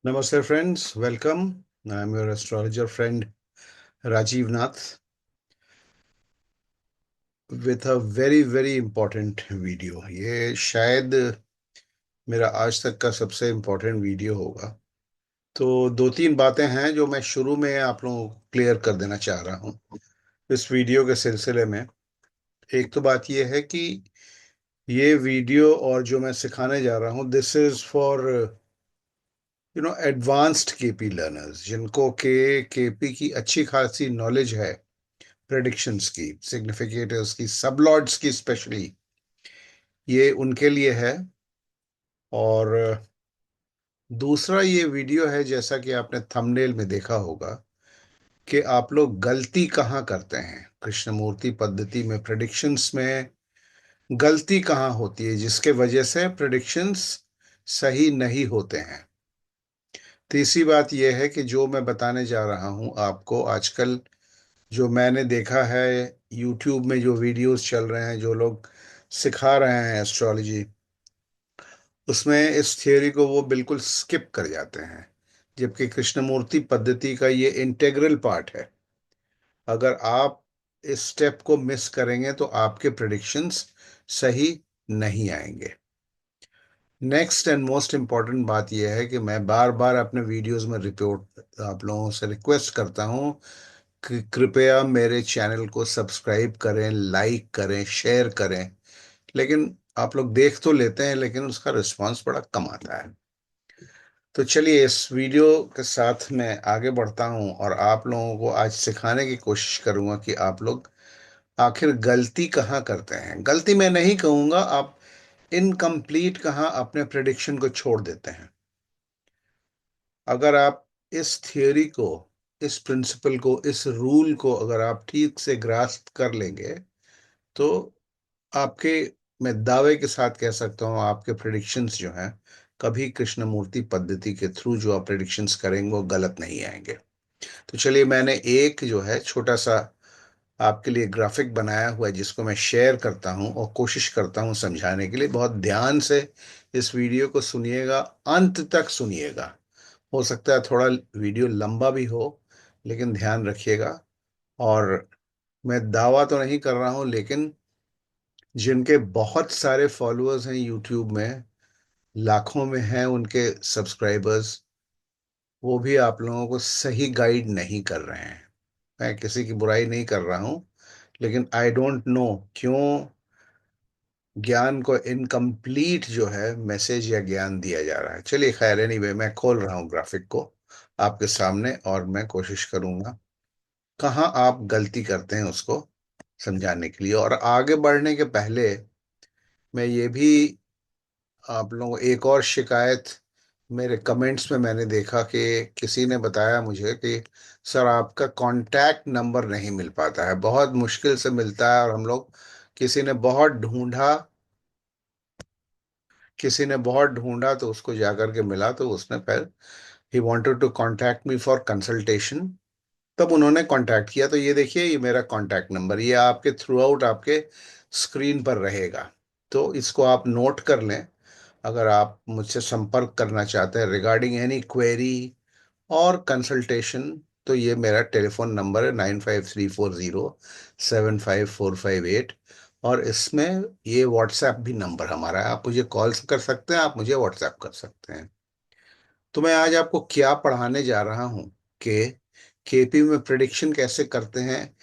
Namaste, friends. Welcome. I'm your astrologer friend Rajiv Nath with a very important video. ये शायद मेरा आज तक का सबसे इम्पोर्टेंट वीडियो होगा। तो दो तीन बातें हैं जो मैं शुरू में आप लोगों को क्लियर कर देना चाह रहा हूँ इस वीडियो के सिलसिले में। एक तो बात ये है कि ये वीडियो और जो मैं सिखाने जा रहा हूँ, this is for advanced KP learners, जिनको के केपी की अच्छी खासी नॉलेज है, प्रेडिक्शंस की, सिग्निफिकेटर्स की, सबलॉर्ड्स की स्पेशली। ये उनके लिए है। और दूसरा ये वीडियो है, जैसा कि आपने थंबनेल में देखा होगा, कि आप लोग गलती कहाँ करते हैं कृष्णमूर्ति पद्धति में, प्रेडिक्शंस में गलती कहाँ होती है जिसके वजह से प्रेडिक्शंस सही नहीं होते हैं। तीसरी बात यह है कि जो मैं बताने जा रहा हूं आपको, आजकल जो मैंने देखा है यूट्यूब में जो वीडियोस चल रहे हैं, जो लोग सिखा रहे हैं एस्ट्रोलॉजी, उसमें इस थियोरी को वो बिल्कुल स्किप कर जाते हैं, जबकि कृष्णमूर्ति पद्धति का ये इंटेग्रल पार्ट है। अगर आप इस स्टेप को मिस करेंगे तो आपके प्रेडिक्शंस सही नहीं आएंगे। नेक्स्ट एंड मोस्ट इम्पॉर्टेंट बात यह है कि मैं बार बार अपने वीडियोस में रिपोर्ट आप लोगों से रिक्वेस्ट करता हूं कि कृपया मेरे चैनल को सब्सक्राइब करें, लाइक करें, शेयर करें। लेकिन आप लोग देख तो लेते हैं, लेकिन उसका रिस्पांस बड़ा कम आता है। तो चलिए इस वीडियो के साथ मैं आगे बढ़ता हूं और आप लोगों को आज सिखाने की कोशिश करूंगा कि आप लोग आखिर गलती कहाँ करते हैं। गलती मैं नहीं कहूंगा, आप इनकम्प्लीट कहाँ अपने प्रेडिक्शन को छोड़ देते हैं। अगर आप इस थियोरी को, इस प्रिंसिपल को, इस रूल को अगर आप ठीक से ग्रास्प कर लेंगे तो आपके, मैं दावे के साथ कह सकता हूँ, आपके प्रेडिक्शंस जो हैं, कभी कृष्णमूर्ति पद्धति के थ्रू जो आप प्रेडिक्शंस करेंगे वो गलत नहीं आएंगे। तो चलिए, मैंने एक जो है छोटा सा आपके लिए ग्राफिक बनाया हुआ है, जिसको मैं शेयर करता हूँ और कोशिश करता हूँ समझाने के लिए। बहुत ध्यान से इस वीडियो को सुनिएगा, अंत तक सुनिएगा। हो सकता है थोड़ा वीडियो लंबा भी हो, लेकिन ध्यान रखिएगा। और मैं दावा तो नहीं कर रहा हूँ, लेकिन जिनके बहुत सारे फॉलोअर्स हैं यूट्यूब में, लाखों में हैं उनके सब्सक्राइबर्स, वो भी आप लोगों को सही गाइड नहीं कर रहे हैं। मैं किसी की बुराई नहीं कर रहा हूं, लेकिन आई डोंट नो क्यों ज्ञान को इनकम्प्लीट जो है मैसेज या ज्ञान दिया जा रहा है। चलिए खैर, एनीवे, मैं खोल रहा हूँ ग्राफिक को आपके सामने और मैं कोशिश करूंगा कहाँ आप गलती करते हैं उसको समझाने के लिए। और आगे बढ़ने के पहले मैं ये भी आप लोगों को, एक और शिकायत मेरे कमेंट्स में मैंने देखा कि किसी ने बताया मुझे कि सर आपका कांटेक्ट नंबर नहीं मिल पाता है, बहुत मुश्किल से मिलता है। और हम लोग, किसी ने बहुत ढूंढा, किसी ने बहुत ढूंढा तो उसको जाकर के मिला, तो उसने फिर he wanted to contact me for consultation. तब उन्होंने कांटेक्ट किया। तो ये देखिए, ये मेरा कांटेक्ट नंबर, ये आपके थ्रू आउट आपके स्क्रीन पर रहेगा। तो इसको आप नोट कर लें। अगर आप मुझसे संपर्क करना चाहते हैं रिगार्डिंग एनी क्वेरी और कंसल्टेशन, तो ये मेरा टेलीफोन नंबर है, 9534075458। और इसमें ये व्हाट्सएप भी नंबर हमारा है, आप मुझे कॉल कर सकते हैं, आप मुझे व्हाट्सएप कर सकते हैं। तो मैं आज आपको क्या पढ़ाने जा रहा हूँ कि केपी में प्रिडिक्शन कैसे करते हैं।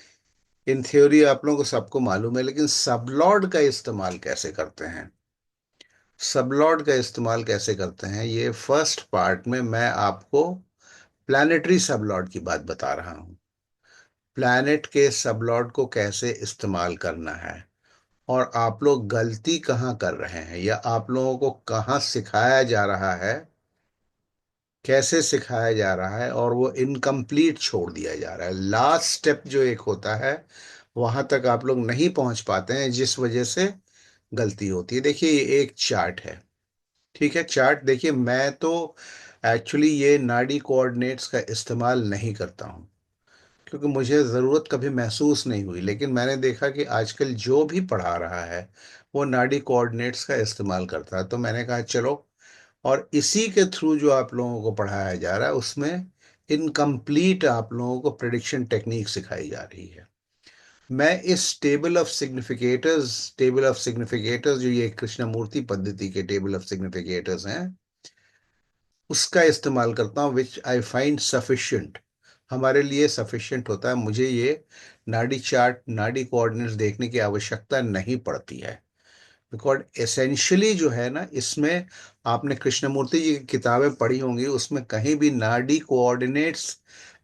इन थ्योरी आप लोगों को सबको मालूम है, लेकिन सबलॉर्ड का इस्तेमाल कैसे करते हैं, सबलॉर्ड का इस्तेमाल कैसे करते हैं, ये फर्स्ट पार्ट में मैं आपको प्लैनेटरी सबलॉर्ड की बात बता रहा हूँ। प्लैनेट के सबलॉर्ड को कैसे इस्तेमाल करना है, और आप लोग गलती कहाँ कर रहे हैं, या आप लोगों को कहाँ सिखाया जा रहा है, कैसे सिखाया जा रहा है, और वो इनकम्प्लीट छोड़ दिया जा रहा है। लास्ट स्टेप जो एक होता है, वहां तक आप लोग नहीं पहुंच पाते हैं, जिस वजह से गलती होती है। देखिए, ये एक चार्ट है, ठीक है। चार्ट देखिए, मैं तो एक्चुअली ये नाड़ी कोऑर्डिनेट्स का इस्तेमाल नहीं करता हूँ, क्योंकि मुझे ज़रूरत कभी महसूस नहीं हुई। लेकिन मैंने देखा कि आजकल जो भी पढ़ा रहा है वो नाड़ी कोऑर्डिनेट्स का इस्तेमाल करता है, तो मैंने कहा चलो और इसी के थ्रू जो आप लोगों को पढ़ाया जा रहा है उसमें इनकम्प्लीट आप लोगों को प्रिडिक्शन टेक्निक सिखाई जा रही है। मैं इस टेबल ऑफ सिग्निफिकेटर्स जो ये कृष्णमूर्ति पद्धति के टेबल ऑफ सिग्निफिकेटर्स हैं उसका इस्तेमाल करता हूँ, विच आई फाइंड सफिशिएंट। हमारे लिए सफिशिएंट होता है, मुझे ये नाड़ी चार्ट, नाड़ी कोऑर्डिनेट्स देखने की आवश्यकता नहीं पड़ती है। बिकॉज एसेंशियली जो है ना इसमें, आपने कृष्णमूर्ति जी की किताबें पढ़ी होंगी, उसमें कहीं भी नाड़ी कोऑर्डिनेट्स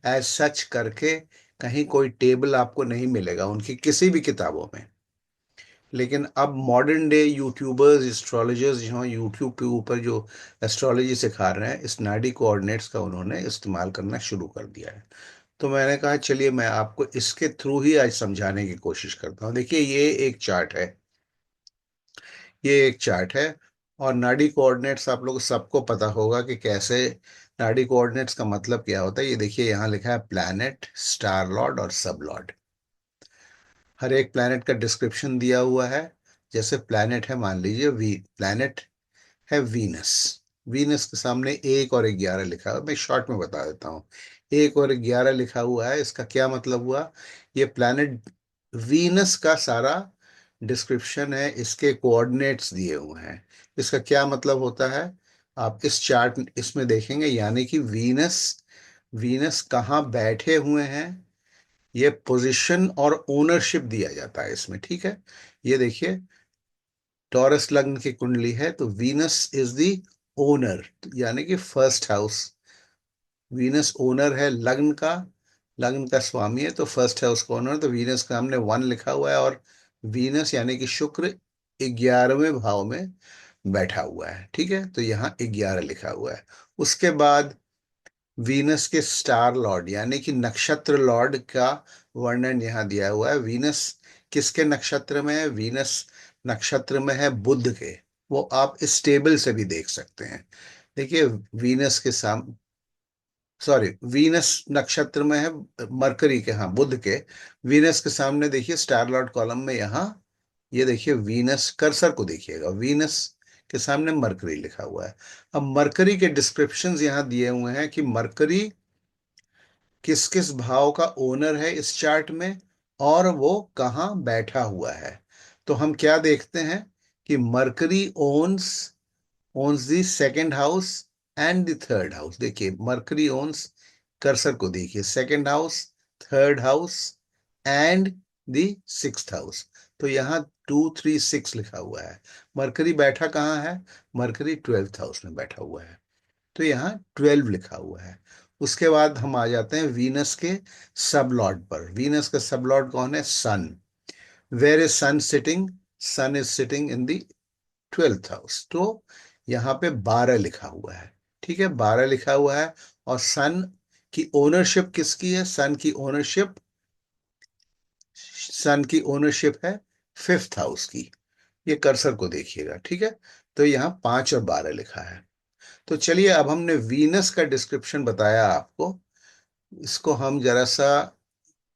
एज सच करके कहीं कोई टेबल आपको नहीं मिलेगा उनकी किसी भी किताबों में। लेकिन अब मॉडर्न डे यूट्यूबर्स, एस्ट्रोलॉजर्स जो हैं यूट्यूब के ऊपर जो एस्ट्रोलॉजी सिखा रहे हैं, इस नाडी कोऑर्डिनेट्स का उन्होंने इस्तेमाल करना शुरू कर दिया है। तो मैंने कहा चलिए मैं आपको इसके थ्रू ही आज समझाने की कोशिश करता हूँ। देखिए ये एक चार्ट है, ये एक चार्ट है। और नाडी कोऑर्डिनेट्स आप लोग सबको पता होगा कि कैसे, नाडी कोऑर्डिनेट्स का मतलब क्या होता है। ये देखिए यहाँ लिखा है प्लैनेट, स्टार लॉर्ड और सब लॉर्ड। हर एक प्लैनेट का डिस्क्रिप्शन दिया हुआ है। जैसे प्लैनेट है, मान लीजिए प्लैनेट है वीनस। वीनस के सामने 1 और 11 लिखा है, मैं शॉर्ट में बता देता हूँ। 1 और 11 लिखा हुआ है, इसका क्या मतलब हुआ? ये प्लैनेट वीनस का सारा डिस्क्रिप्शन है, इसके कोऑर्डिनेट्स दिए हुए हैं। इसका क्या मतलब होता है? आप इस चार्ट इसमें देखेंगे, यानी कि वीनस, वीनस कहाँ बैठे हुए हैं, ये पोजीशन और ओनरशिप दिया जाता है इसमें। ठीक है, ये देखिए टॉरस लग्न की कुंडली है तो वीनस इज द ओनर, यानी कि फर्स्ट हाउस। वीनस ओनर है लग्न का, लग्न का स्वामी है, तो फर्स्ट हाउस का ओनर, तो वीनस का हमने 1 लिखा हुआ है। और वीनस यानी कि शुक्र 11वें भाव में बैठा हुआ है। ठीक है, तो यहाँ 11 लिखा हुआ है। उसके बाद वीनस के स्टार लॉर्ड यानी कि नक्षत्र लॉर्ड का वर्णन यहाँ दिया हुआ है। वीनस किसके नक्षत्र में है? वीनस नक्षत्र में है बुध के। वो आप इस टेबल से भी देख सकते हैं। देखिए वीनस के साम सॉरी, वीनस नक्षत्र में है मरकरी के, हाँ बुध के। वीनस के सामने देखिए स्टार लॉर्ड कॉलम में यहाँ, ये देखिए वीनस, कर्सर को देखिएगा, वीनस के सामने मरकरी लिखा हुआ है। अब मरकरी के डिस्क्रिप्शंस यहाँ दिए हुए हैं कि मरकरी किस किस भाव का ओनर है इस चार्ट में, और वो कहाँ बैठा हुआ है। तो हम क्या देखते हैं कि mercury owns the second house and the third house. देखिए मरकरी ओन्स, कर्सर को देखिए, second house, third house and the sixth house. तो यहाँ 2 3 6 लिखा हुआ है। मरकरी बैठा कहाँ है? मरकरी 12th हाउस में बैठा हुआ है, तो यहाँ 12 लिखा हुआ है। उसके बाद हम आ जाते हैं वीनस के सब लॉर्ड पर। वीनस का सब लॉर्ड कौन है? Sun. Where is sun sitting? Sun is sitting in the 12th house. तो यहाँ पे 12 लिखा हुआ है। ठीक है, 12 लिखा हुआ है। और सन की ओनरशिप किसकी है? सन की ओनरशिप है 5th हाउस की। ये कर्सर को देखिएगा। ठीक है, तो यहाँ 5 और 12 लिखा है। तो चलिए अब हमने वीनस का डिस्क्रिप्शन बताया आपको, इसको हम जरा सा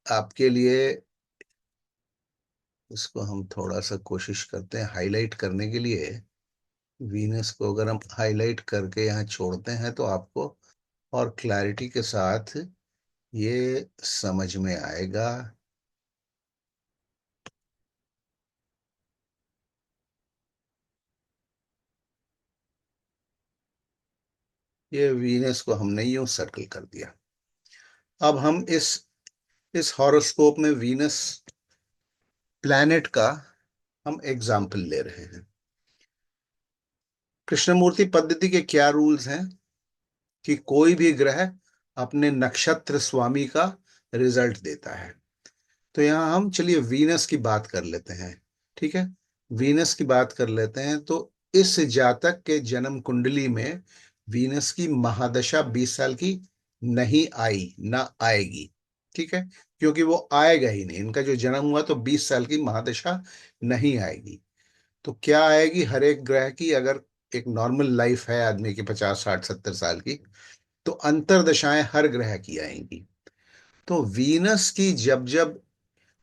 आपके लिए, इसको हम थोड़ा सा कोशिश करते हैं हाईलाइट करने के लिए। वीनस को अगर हम हाईलाइट करके यहाँ छोड़ते हैं तो आपको और क्लैरिटी के साथ ये समझ में आएगा। ये वीनस को हमने यूं सर्कल कर दिया। अब हम इस हॉरोस्कोप में वीनस प्लैनेट का हम एग्जाम्पल ले रहे हैं। कृष्णमूर्ति पद्धति के क्या रूल्स हैं कि कोई भी ग्रह अपने नक्षत्र स्वामी का रिजल्ट देता है। तो यहाँ हम चलिए वीनस की बात कर लेते हैं। ठीक है, वीनस की बात कर लेते हैं। तो इस जातक के जन्म कुंडली में वीनस की महादशा 20 साल की नहीं आई, ना आएगी। ठीक है, क्योंकि वो आएगा ही नहीं, इनका जो जन्म हुआ तो 20 साल की महादशा नहीं आएगी। तो क्या आएगी? हर एक ग्रह की, अगर एक नॉर्मल लाइफ है आदमी की 50 60 70 साल की, तो अंतरदशाएं हर ग्रह की आएंगी। तो वीनस की जब जब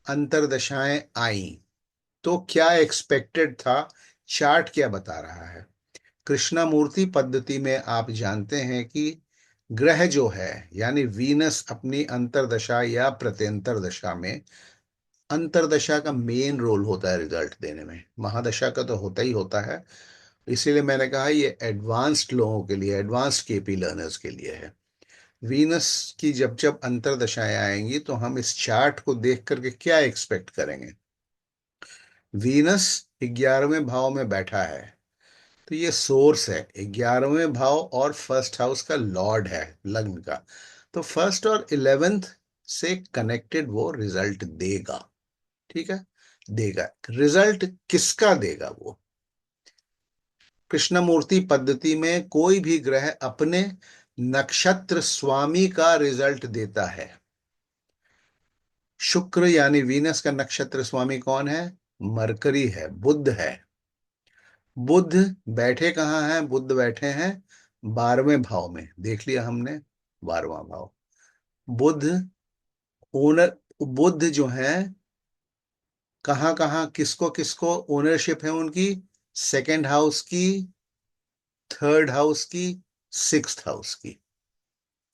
अंतरदशाएं आई तो क्या एक्सपेक्टेड था? चार्ट क्या बता रहा है? कृष्णमूर्ति पद्धति में आप जानते हैं कि ग्रह जो है यानी वीनस अपनी अंतर्दशा या प्रत्यंतर दशा में, अंतर्दशा का मेन रोल होता है रिजल्ट देने में, महादशा का तो होता ही होता है। इसीलिए मैंने कहा ये एडवांस्ड लोगों के लिए, एडवांस्ड केपी लर्नर्स के लिए है। वीनस की जब जब अंतर्दशाएं आएंगी तो हम इस चार्ट को देख करके क्या एक्सपेक्ट करेंगे। वीनस 11वें भाव में बैठा है, तो ये सोर्स है 11वें भाव और फर्स्ट हाउस का लॉर्ड है लग्न का, तो फर्स्ट और 11th से कनेक्टेड वो रिजल्ट देगा। ठीक है, देगा। रिजल्ट किसका देगा? वो कृष्णमूर्ति पद्धति में कोई भी ग्रह अपने नक्षत्र स्वामी का रिजल्ट देता है। शुक्र यानी वीनस का नक्षत्र स्वामी कौन है? मरकरी है, बुध है। बुध बैठे कहाँ हैं? बुध बैठे हैं 12वें भाव में, देख लिया हमने, 12वां भाव। बुध ओनर, बुध जो है कहाँ कहाँ, किसको किसको ओनरशिप है उनकी? सेकेंड हाउस की, थर्ड हाउस की, सिक्स्थ हाउस की।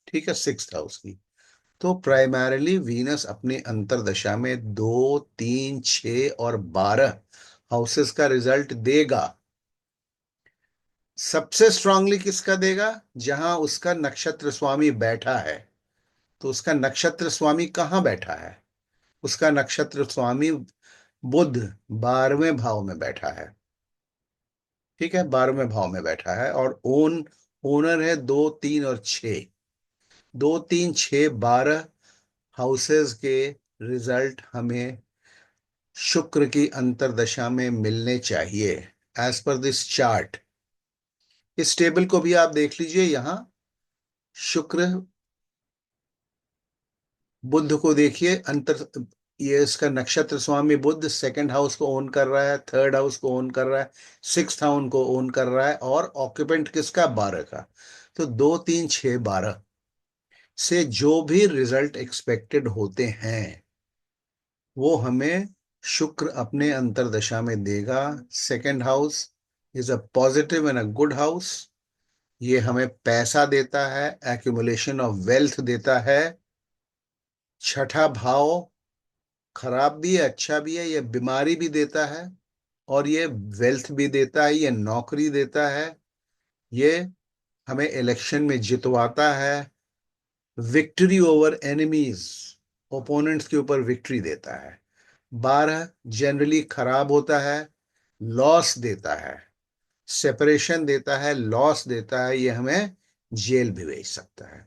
ठीक है, सिक्स्थ हाउस की। तो प्राइमरीली वीनस अपनी अंतर्दशा में 2, 3, 6 और 12 हाउसेस का रिजल्ट देगा। सबसे स्ट्रांगली किसका देगा? जहां उसका नक्षत्र स्वामी बैठा है। तो उसका नक्षत्र स्वामी कहाँ बैठा है? उसका नक्षत्र स्वामी बुध 12वें भाव में बैठा है। ठीक है, 12वें भाव में बैठा है और ओनर है 2, 3 और 6। 2, 3, 6, 12 हाउसेस के रिजल्ट हमें शुक्र की अंतर्दशा में मिलने चाहिए एज पर दिस चार्ट। इस टेबल को भी आप देख लीजिए। यहां शुक्र, बुध को देखिए, अंतर, ये इसका नक्षत्र स्वामी बुध सेकंड हाउस को ओन कर रहा है, थर्ड हाउस को ओन कर रहा है, सिक्स्थ हाउस को ओन कर रहा है, और ऑक्यूपेंट किसका? 12 का। तो 2, 3, 6, 12 से जो भी रिजल्ट एक्सपेक्टेड होते हैं वो हमें शुक्र अपने अंतर्दशा में देगा। Second house is a positive and a good house. ये हमें पैसा देता है, एक्यूमुलेशन ऑफ वेल्थ देता है। छठा भाव खराब भी है, अच्छा भी है, ये बीमारी भी देता है, और ये वेल्थ भी देता है, ये नौकरी देता है, ये हमें इलेक्शन में जितवाता है, विक्ट्री ओवर एनिमीज, ओपोनेंट्स के ऊपर विक्ट्री देता है। 12 जनरली खराब होता है, लॉस देता है, सेपरेशन देता है, लॉस देता है, ये हमें जेल भी भेज सकता है।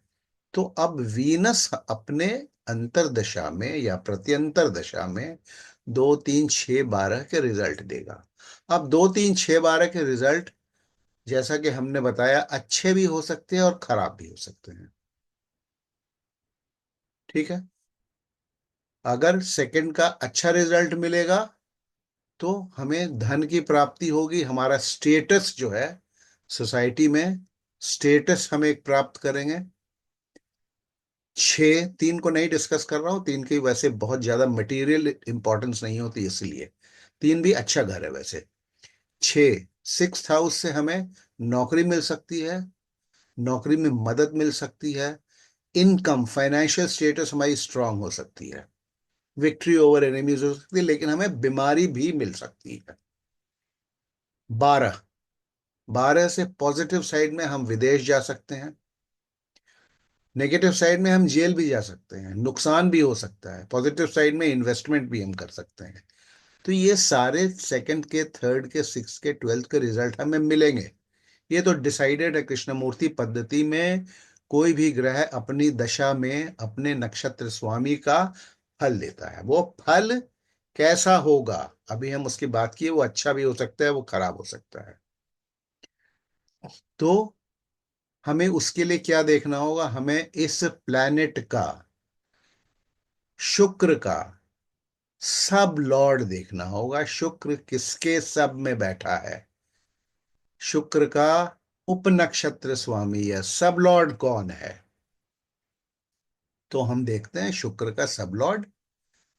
तो अब वीनस अपने अंतर्दशा में या प्रत्यंतर दशा में 2, 3, 6, 12 के रिजल्ट देगा। अब 2, 3, 6, 12 के रिजल्ट जैसा कि हमने बताया अच्छे भी हो सकते हैं और खराब भी हो सकते हैं। ठीक है, अगर सेकंड का अच्छा रिजल्ट मिलेगा तो हमें धन की प्राप्ति होगी, हमारा स्टेटस जो है सोसाइटी में, स्टेटस हम एक प्राप्त करेंगे। 6, 3 को नहीं डिस्कस कर रहा हूं, 3 की वैसे बहुत ज्यादा मटेरियल इंपॉर्टेंस नहीं होती, इसलिए 3 भी अच्छा घर है वैसे। 6, सिक्स्थ हाउस से हमें नौकरी मिल सकती है, नौकरी में मदद मिल सकती है, इनकम, फाइनेंशियल स्टेटस हमारी स्ट्रांग हो सकती है, विक्ट्री ओवर एनिमीज हो सकती है, लेकिन हमें बीमारी भी मिल सकती है। 12, 12 से पॉजिटिव साइड में हम विदेश जा सकते हैं, नेगेटिव साइड में हम जेल भी जा सकते हैं, नुकसान भी हो सकता है, पॉजिटिव साइड में इन्वेस्टमेंट भी हम कर सकते हैं। तो ये सारे सेकंड के, थर्ड के, सिक्स के, ट्वेल्थ के रिजल्ट हमें मिलेंगे। ये तो डिसाइडेड है कृष्णमूर्ति पद्धति में। कोई भी ग्रह अपनी दशा में अपने नक्षत्र स्वामी का फल देता है। वो फल कैसा होगा अभी हम उसकी बात की, वो अच्छा भी हो सकता है, वो खराब हो सकता है। तो हमें उसके लिए क्या देखना होगा? हमें इस प्लैनेट का, शुक्र का सब लॉर्ड देखना होगा। शुक्र किसके सब में बैठा है? शुक्र का उपनक्षत्र स्वामी या सब लॉर्ड कौन है? तो हम देखते हैं शुक्र का सब लॉर्ड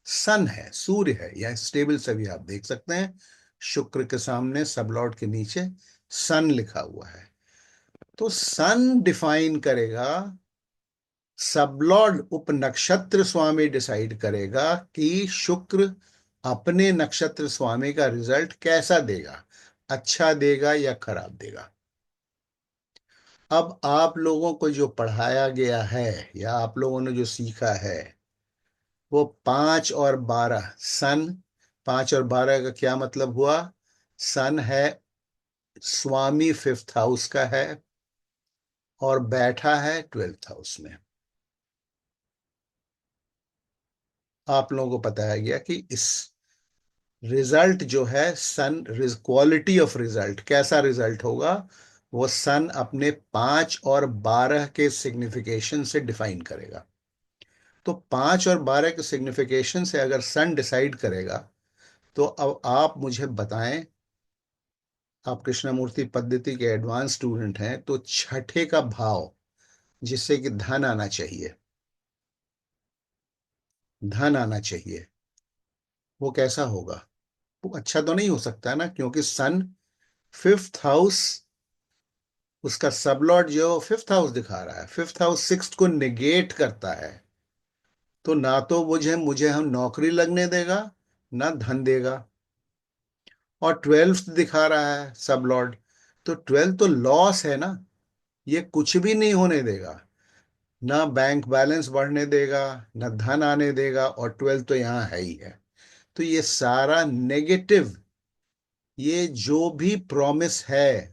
सन है, सूर्य है, या स्टेबल से भी आप देख सकते हैं। शुक्र के सामने सब लॉर्ड के नीचे सन लिखा हुआ है। तो सन डिफाइन करेगा, सबलॉर्ड उपनक्षत्र स्वामी डिसाइड करेगा कि शुक्र अपने नक्षत्र स्वामी का रिजल्ट कैसा देगा, अच्छा देगा या खराब देगा। अब आप लोगों को जो पढ़ाया गया है या आप लोगों ने जो सीखा है, वो 5 और 12 सन, 5 और 12 का क्या मतलब हुआ? सन है स्वामी फिफ्थ हाउस का है और बैठा है 12th हाउस में। आप लोगों को बताया गया कि इस रिजल्ट जो है सन, क्वालिटी ऑफ रिजल्ट, कैसा रिजल्ट होगा, वो सन अपने 5 और 12 के सिग्निफिकेशन से डिफाइन करेगा। तो 5 और 12 के सिग्निफिकेशन से अगर सन डिसाइड करेगा, तो अब आप मुझे बताएं, आप कृष्णमूर्ति पद्धति के एडवांस स्टूडेंट हैं, तो छठे का भाव जिससे कि धन आना चाहिए, धन आना चाहिए, वो कैसा होगा? वो अच्छा तो नहीं हो सकता ना, क्योंकि सन फिफ्थ हाउस, उसका सबलॉर्ड जो फिफ्थ हाउस दिखा रहा है, फिफ्थ हाउस सिक्स्थ को निगेट करता है। तो ना तो मुझे मुझे हम नौकरी लगने देगा, ना धन देगा। और 12th दिखा रहा है सब लॉर्ड, तो 12th तो लॉस है ना, ये कुछ भी नहीं होने देगा, ना बैंक बैलेंस बढ़ने देगा, ना धन आने देगा, और 12th तो यहाँ है ही है। तो ये सारा नेगेटिव, ये जो भी प्रॉमिस है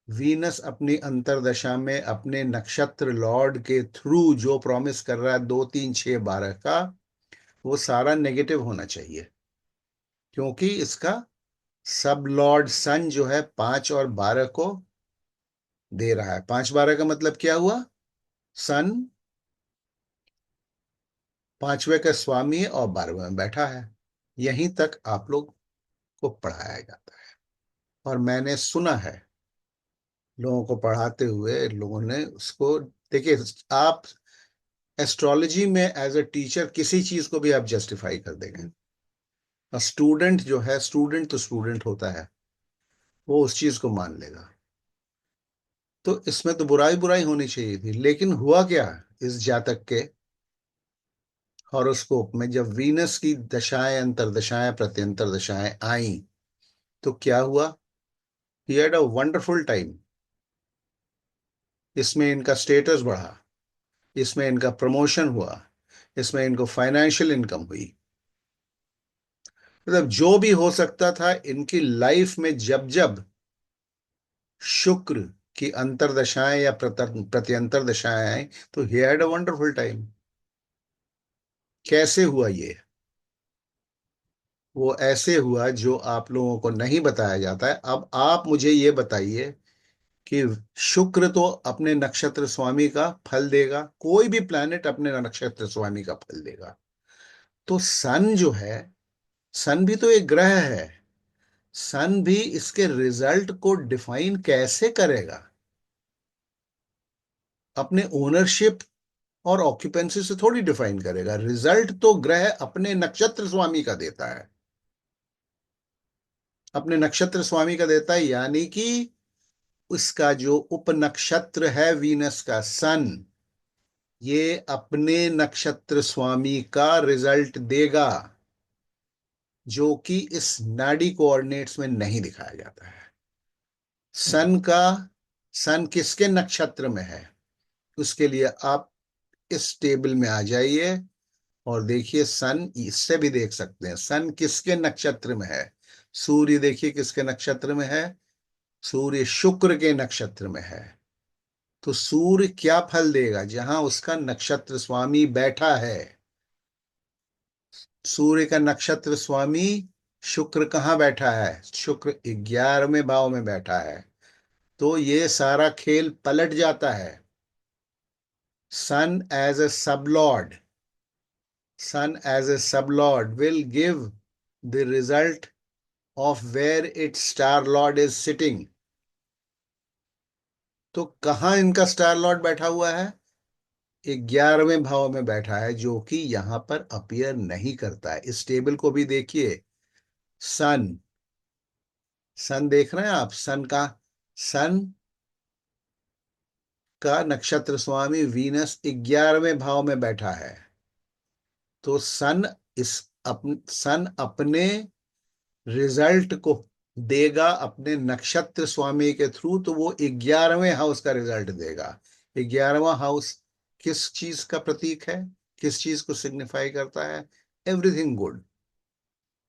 वीनस अपनी अंतरदशा में अपने नक्षत्र लॉर्ड के थ्रू जो प्रॉमिस कर रहा है 2 3 6 12 का, वो सारा नेगेटिव होना चाहिए, क्योंकि इसका सब लॉर्ड सन जो है 5 और 12 को दे रहा है। 5 12 का मतलब क्या हुआ? सन पांचवे का स्वामी है और 12वें में बैठा है। यहीं तक आप लोग को पढ़ाया जाता है, और मैंने सुना है लोगों को पढ़ाते हुए, लोगों ने उसको, देखिए, आप एस्ट्रोलॉजी में एज अ टीचर किसी चीज को भी आप जस्टिफाई कर देंगे, और स्टूडेंट जो है, स्टूडेंट तो स्टूडेंट होता है, वो उस चीज को मान लेगा। तो इसमें तो बुराई बुराई होनी चाहिए थी, लेकिन हुआ क्या इस जातक के हॉरोस्कोप में, जब वीनस की दशाएं, अंतरदशाएं, प्रत्यंतर दशाएं आई, तो क्या हुआ? He had a wonderful time. इसमें इनका स्टेटस बढ़ा, इसमें इनका प्रमोशन हुआ, इसमें इनको फाइनेंशियल इनकम हुई, मतलब जो भी हो सकता था इनकी लाइफ में, जब जब शुक्र की अंतरदशाएं या प्रत्यंतर दशाएं आई, तो he had a wonderful time. कैसे हुआ ये? वो ऐसे हुआ जो आप लोगों को नहीं बताया जाता है। अब आप मुझे ये बताइए कि शुक्र तो अपने नक्षत्र स्वामी का फल देगा, कोई भी प्लैनेट अपने नक्षत्र स्वामी का फल देगा। तो सन जो है, सन भी तो एक ग्रह है, सन भी इसके रिजल्ट को डिफाइन कैसे करेगा? अपने ओनरशिप और ऑक्यूपेंसी से थोड़ी डिफाइन करेगा। रिजल्ट तो ग्रह अपने नक्षत्र स्वामी का देता है, अपने नक्षत्र स्वामी का देता है, यानी कि उसका जो उपनक्षत्र है वीनस का सन, ये अपने नक्षत्र स्वामी का रिजल्ट देगा, जो कि इस नाड़ी कोऑर्डिनेट्स में नहीं दिखाया जाता है। सन का, सन किसके नक्षत्र में है, उसके लिए आप इस टेबल में आ जाइए और देखिए, सन इससे भी देख सकते हैं सन किसके नक्षत्र में है। सूर्य देखिए किसके नक्षत्र में है, सूर्य शुक्र के नक्षत्र में है। तो सूर्य क्या फल देगा? जहां उसका नक्षत्र स्वामी बैठा है, सूर्य का नक्षत्र स्वामी शुक्र कहाँ बैठा है? शुक्र 11वें भाव में बैठा है। तो ये सारा खेल पलट जाता है। Sun as a sublord, sun as a sublord will give the result of where its star lord is sitting। तो कहां इनका स्टार लॉर्ड बैठा हुआ है? 11वें भाव में बैठा है, जो कि यहां पर अपीयर नहीं करता है। इस टेबल को भी देखिए, सन सन देख रहे हैं आप? सन का नक्षत्र स्वामी वीनस 11वें भाव में बैठा है। तो इस सन अपने रिजल्ट को देगा अपने नक्षत्र स्वामी के थ्रू, तो वो 11वें हाउस का रिजल्ट देगा। 11वां हाउस किस चीज का प्रतीक है, किस चीज को सिग्निफाई करता है? Everything good,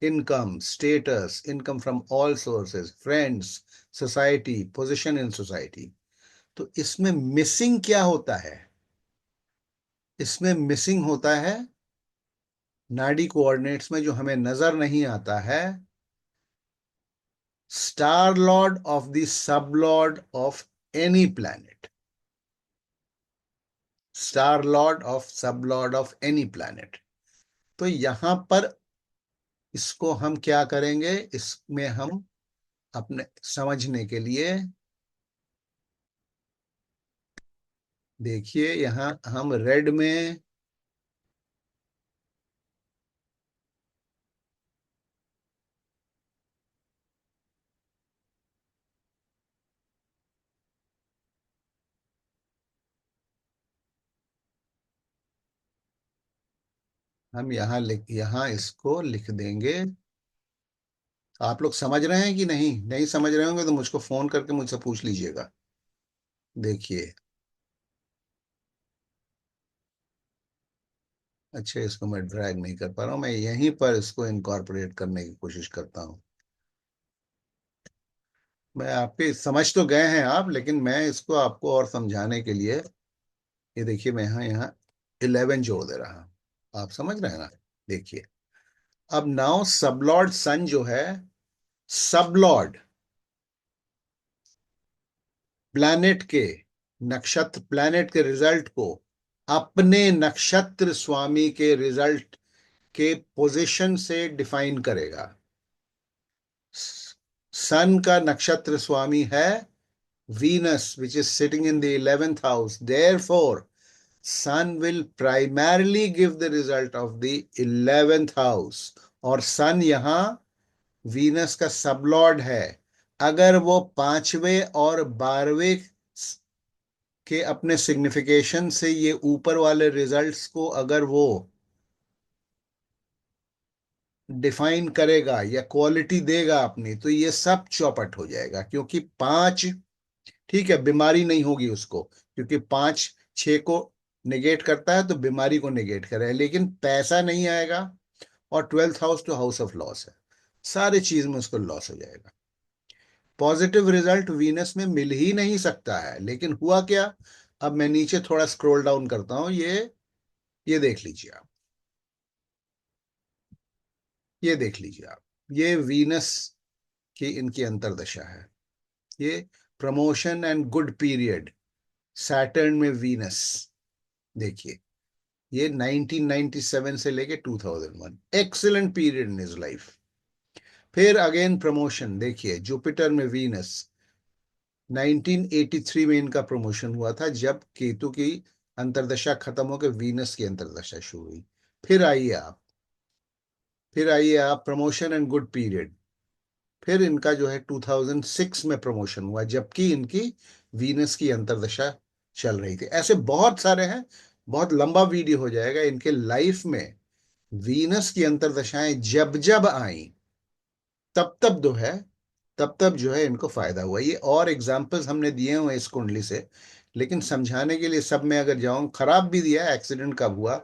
income, status, income from all sources, friends, society, position in society. तो इसमें मिसिंग क्या होता है? इसमें मिसिंग होता है नाड़ी कोऑर्डिनेट्स में, जो हमें नजर नहीं आता है, star Lord of the sub Lord of any planet. Star Lord of सब लॉर्ड ऑफ एनी प्लैनेट। तो यहां पर इसको हम क्या करेंगे, इसमें हम अपने समझने के लिए देखिए, यहां हम रेड में हम यहां इसको लिख देंगे। आप लोग समझ रहे हैं कि नहीं? नहीं समझ रहे होंगे तो मुझको फोन करके मुझसे पूछ लीजिएगा। देखिए, अच्छा, इसको मैं ड्रैग नहीं कर पा रहा हूं, मैं यहीं पर इसको इनकॉर्पोरेट करने की कोशिश करता हूं। मैं आपके समझ तो गए हैं आप, लेकिन मैं इसको आपको और समझाने के लिए, ये देखिए, मैं यहाँ यहाँ 11 जोड़ दे रहा हूं। आप समझ रहे हैं ना? देखिए, अब नाउ सबलॉर्ड सन जो है, सबलॉर्ड प्लैनेट के प्लैनेट के रिजल्ट को अपने नक्षत्र स्वामी के रिजल्ट के पोजीशन से डिफाइन करेगा। सन का नक्षत्र स्वामी है Venus, which is sitting in the 11th house. Therefore sun will primarily give the result of the 11th house. और सन यहां वीनस का सबलॉर्ड है। अगर वो 5वें और 12वें के अपने सिग्निफिकेशन से ये ऊपर वाले रिजल्ट्स को अगर वो डिफाइन करेगा या क्वालिटी देगा अपनी, तो ये सब चौपट हो जाएगा। क्योंकि 5, ठीक है, बीमारी नहीं होगी उसको, क्योंकि 5 6 को निगेट करता है, तो बीमारी को निगेट करे, लेकिन पैसा नहीं आएगा। और 12th हाउस तो हाउस ऑफ लॉस है, सारी चीज में उसको लॉस हो जाएगा। पॉजिटिव रिजल्ट वीनस में मिल ही नहीं सकता है। लेकिन हुआ क्या? अब मैं नीचे थोड़ा स्क्रॉल डाउन करता हूं, ये देख लीजिए आप, ये देख लीजिए आप, ये वीनस की इनकी अंतर्दशा है। ये promotion and good period, Saturn में वीनस। देखिए, ये 1997 से लेके 2001, excellent period in his life. फिर अगेन प्रमोशन, देखिए जुपिटर में वीनस, 1983 में इनका प्रमोशन हुआ था, जब केतु की अंतर्दशा खत्म होकर वीनस की अंतर्दशा शुरू हुई। फिर आइए आप, प्रमोशन एंड गुड पीरियड। फिर इनका जो है 2006 में प्रमोशन हुआ, जबकि इनकी वीनस की अंतर्दशा चल रही थी। ऐसे बहुत सारे हैं, बहुत लंबा वीडियो हो जाएगा। इनके लाइफ में वीनस की अंतर्दशाएं जब जब आई, तब तब जो है इनको फायदा हुआ। ये और एग्जाम्पल्स हमने दिए हुए इस कुंडली से, लेकिन समझाने के लिए सब में अगर जाऊं, खराब भी दिया, एक्सीडेंट कब हुआ,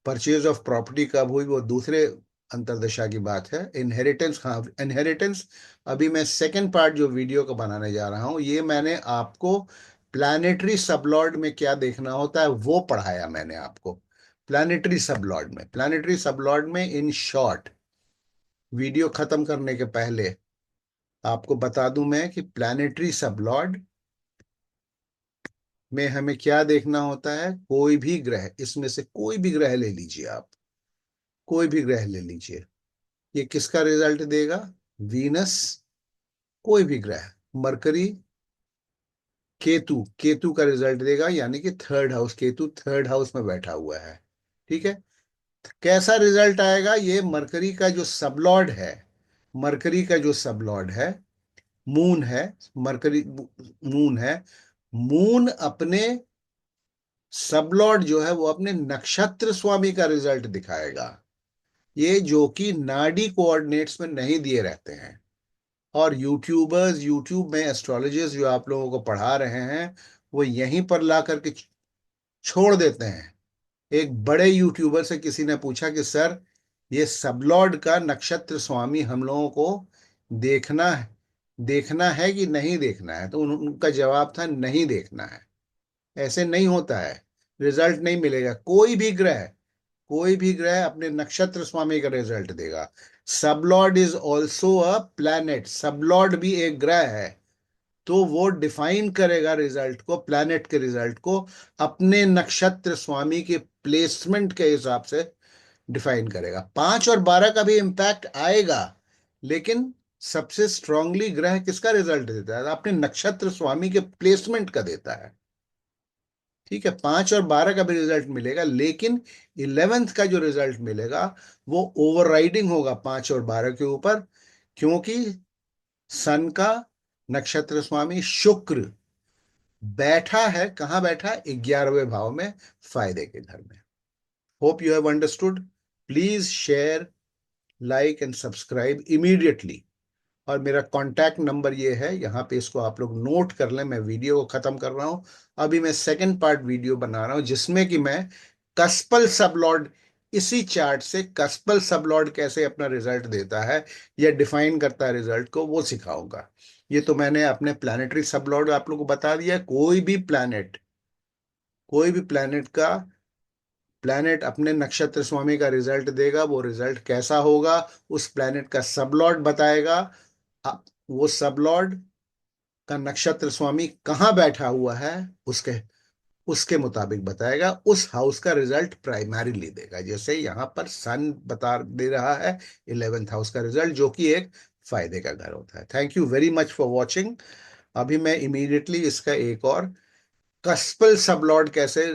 परचेज ऑफ प्रॉपर्टी कब हुई, वो दूसरे अंतरदशा की बात है। इनहेरिटेंस, हाँ, इनहेरिटेंस अभी मैं सेकंड पार्ट जो वीडियो को बनाने जा रहा हूं, ये मैंने आपको प्लानिटरी सबलॉर्ड में क्या देखना होता है वो पढ़ाया मैंने आपको। प्लानिटरी सबलॉर्ड में इन शॉर्ट, वीडियो खत्म करने के पहले आपको बता दूं मैं कि प्लानिटरी सबलॉर्ड में हमें क्या देखना होता है। कोई भी ग्रह, इसमें से कोई भी ग्रह ले लीजिए आप, कोई भी ग्रह ले लीजिए, ये किसका रिजल्ट देगा? वीनस, कोई भी ग्रह, मरकरी, केतु का रिजल्ट देगा, यानी कि third house, Ketu third house में बैठा हुआ है। ठीक है, कैसा रिजल्ट आएगा? ये मरकरी का जो सबलॉर्ड है, मरकरी का जो सबलॉर्ड है, मून है, मरकरी मून है, मून अपने सबलॉर्ड जो है वो अपने नक्षत्र स्वामी का रिजल्ट दिखाएगा, ये जो कि नाडी कोऑर्डिनेट्स में नहीं दिए रहते हैं। और यूट्यूबर्स, यूट्यूब में एस्ट्रोलॉजर्स जो आप लोगों को पढ़ा रहे हैं, वो यहीं पर ला करके छोड़ देते हैं। एक बड़े यूट्यूबर से किसी ने पूछा कि सर, ये सबलॉर्ड का नक्षत्र स्वामी हम लोगों को देखना है, देखना है कि नहीं देखना है? तो उनका जवाब था नहीं देखना है, ऐसे नहीं होता है, रिजल्ट नहीं मिलेगा। कोई भी ग्रह अपने नक्षत्र स्वामी का रिजल्ट देगा। Sublord is also a planet, sublord भी एक ग्रह है, तो वो डिफाइन करेगा रिजल्ट को, प्लैनेट के रिजल्ट को अपने नक्षत्र स्वामी के प्लेसमेंट के हिसाब से डिफाइन करेगा। 5 और 12 का भी इंपैक्ट आएगा, लेकिन सबसे स्ट्रांगली ग्रह किसका रिजल्ट देता है? अपने नक्षत्र स्वामी के प्लेसमेंट का देता है। ठीक है, 5 और 12 का भी रिजल्ट मिलेगा, लेकिन 11th का जो रिजल्ट मिलेगा वो ओवरराइडिंग होगा 5 और 12 के ऊपर, क्योंकि सन का नक्षत्र स्वामी शुक्र बैठा है, कहां बैठा है? 11वें भाव में, फायदे के घर में। Hope you have understood. Please share, like and subscribe immediately. और मेरा कांटेक्ट नंबर ये है, यहाँ पे इसको आप लोग नोट कर लें। मैं वीडियो को खत्म कर रहा हूँ, अभी मैं सेकंड पार्ट वीडियो बना रहा हूँ जिसमें कि मैं कस्पल सबलॉर्ड, इसी चार्ट से कस्पल सबलॉर्ड कैसे अपना रिजल्ट देता है या डिफाइन करता है रिजल्ट को, वो सिखाऊंगा। ये तो मैंने अपने प्लानिटरी सबलॉर्ड आप लोगों को बता दिया। कोई भी प्लैनेट का, प्लैनेट अपने नक्षत्र स्वामी का रिजल्ट देगा, वो रिजल्ट कैसा होगा उस प्लैनेट का सबलॉर्ड बताएगा। वो सबलॉर्ड का नक्षत्र स्वामी कहाँ बैठा हुआ है, उसके उसके मुताबिक बताएगा, उस हाउस का रिजल्ट प्राइमरीली देगा। जैसे यहाँ पर सन बता दे रहा है 11th हाउस का रिजल्ट, जो कि एक फायदे का घर होता है। Thank you very much for watching. अभी मैं इमीडिएटली इसका एक और कस्पल सबलॉर्ड कैसे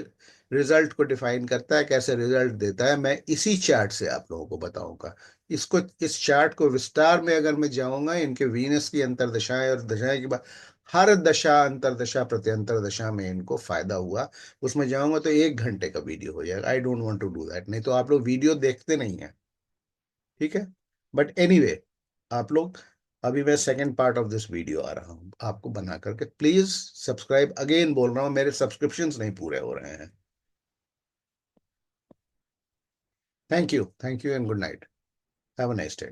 रिजल्ट को डिफाइन करता है, कैसे रिजल्ट देता है, मैं इसी चार्ट से आप लोगों को बताऊंगा। इसको, इस चार्ट को विस्तार में अगर मैं जाऊंगा, इनके वीनस की अंतरदशाएं और दशाएं के बाद हर दशा, अंतरदशा, प्रत्यंतर दशा में इनको फायदा हुआ, उसमें जाऊंगा तो 1 घंटे का वीडियो हो जाएगा। I don't want to do that, नहीं तो आप लोग वीडियो देखते नहीं है। ठीक है, बट एनीवे, आप लोग, अभी मैं second part of this video आ रहा हूं आपको बना करके। प्लीज सब्सक्राइब, अगेन बोल रहा हूं, मेरे सब्सक्रिप्शंस नहीं पूरे हो रहे हैं। Thank you and good night, have a nice day.